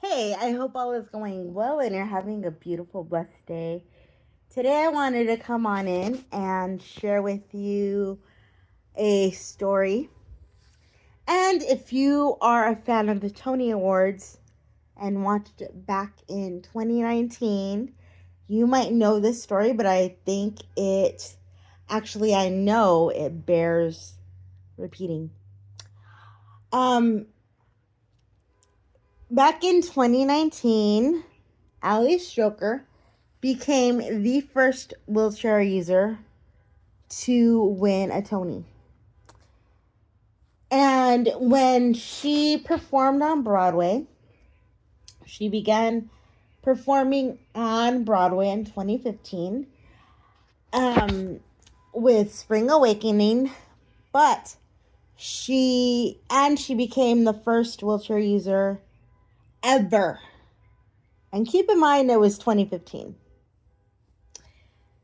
Hey, I hope all is going well and you're having a beautiful, blessed day. Today, I wanted to come on in and share with you a story. And if you are a fan of the Tony Awards and watched it back in 2019, you might know this story, but I think I know it bears repeating. Um, Back in 2019, Ali Stroker became the first wheelchair user to win a Tony. And when she performed on Broadway, she began performing on Broadway in 2015 with Spring Awakening, but she became the first wheelchair user ever. And keep in mind it was 2015.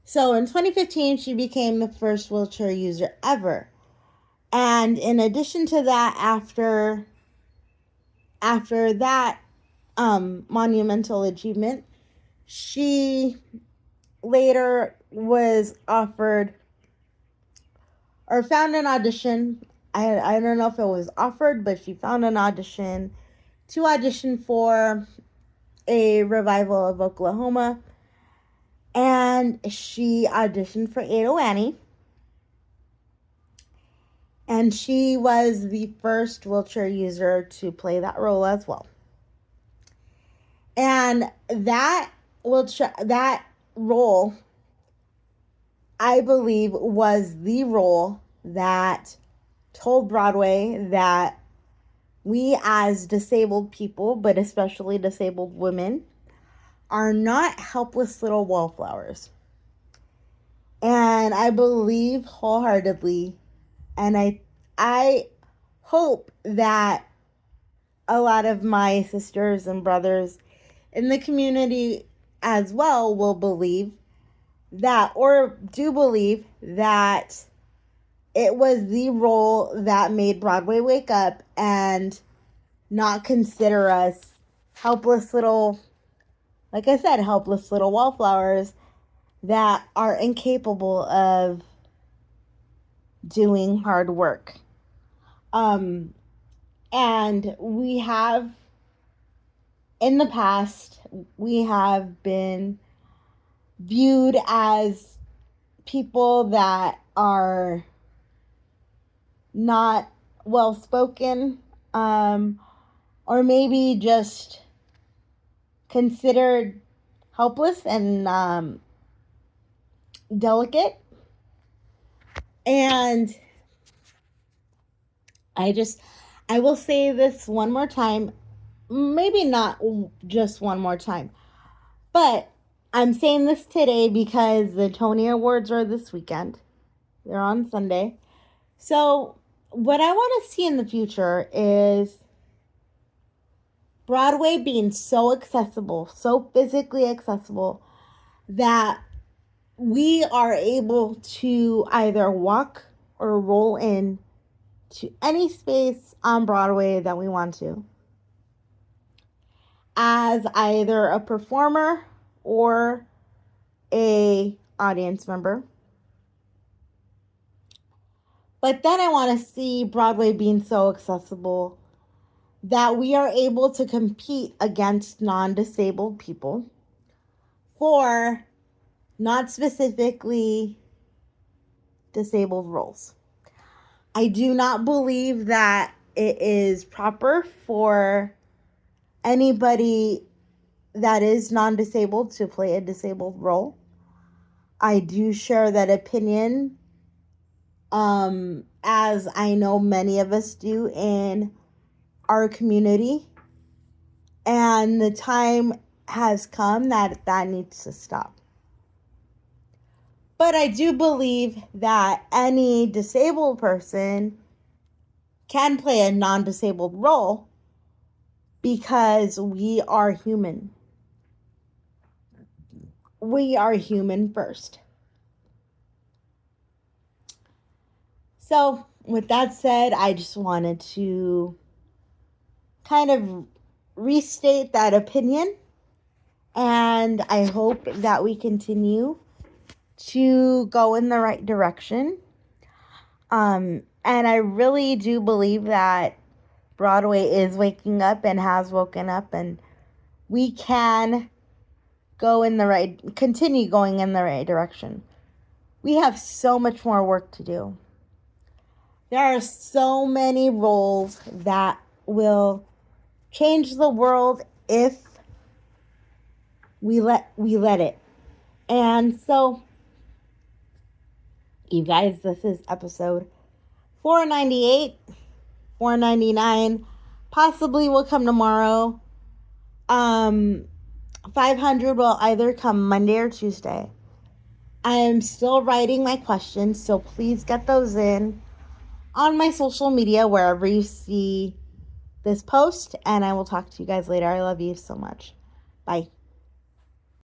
So in 2015, she became the first wheelchair user ever. And in addition to that, after that monumental achievement, she later was offered or found an audition. I don't know if it was offered, but she found an audition to audition for a revival of Oklahoma. And she auditioned for Ada Annie. And she was the first wheelchair user to play that role as well. And that role, I believe, was the role that told Broadway that we as disabled people, but especially disabled women, are not helpless little wallflowers. And I believe wholeheartedly, and I hope that a lot of my sisters and brothers in the community as well will believe that, or do believe that it was the role that made Broadway wake up and not consider us helpless little, like I said, helpless little wallflowers that are incapable of doing hard work. And we have, in the past, we have been viewed as people that are not well spoken, or maybe just considered helpless and delicate. And I will say this one more time, maybe not just one more time, but I'm saying this today because the Tony Awards are this weekend. They're on Sunday. So, what I want to see in the future is Broadway being so accessible, so physically accessible, that we are able to either walk or roll in to any space on Broadway that we want to, as either a performer or a audience member. But then I want to see Broadway being so accessible that we are able to compete against non-disabled people for not specifically disabled roles. I do not believe that it is proper for anybody that is non-disabled to play a disabled role. I do share that opinion, as I know many of us do in our community. And the time has come that needs to stop. But I do believe that any disabled person can play a non-disabled role because we are human. We are human first. So, with that said, I just wanted to kind of restate that opinion, and I hope that we continue to go in the right direction. And I really do believe that Broadway is waking up and has woken up, and we can continue going in the right direction. We have so much more work to do. There are so many roles that will change the world if we let it. And so, you guys, this is episode 498, 499, possibly will come tomorrow. 500 will either come Monday or Tuesday. I am still writing my questions, so please get those in on my social media, wherever you see this post, and I will talk to you guys later. I love you so much. Bye.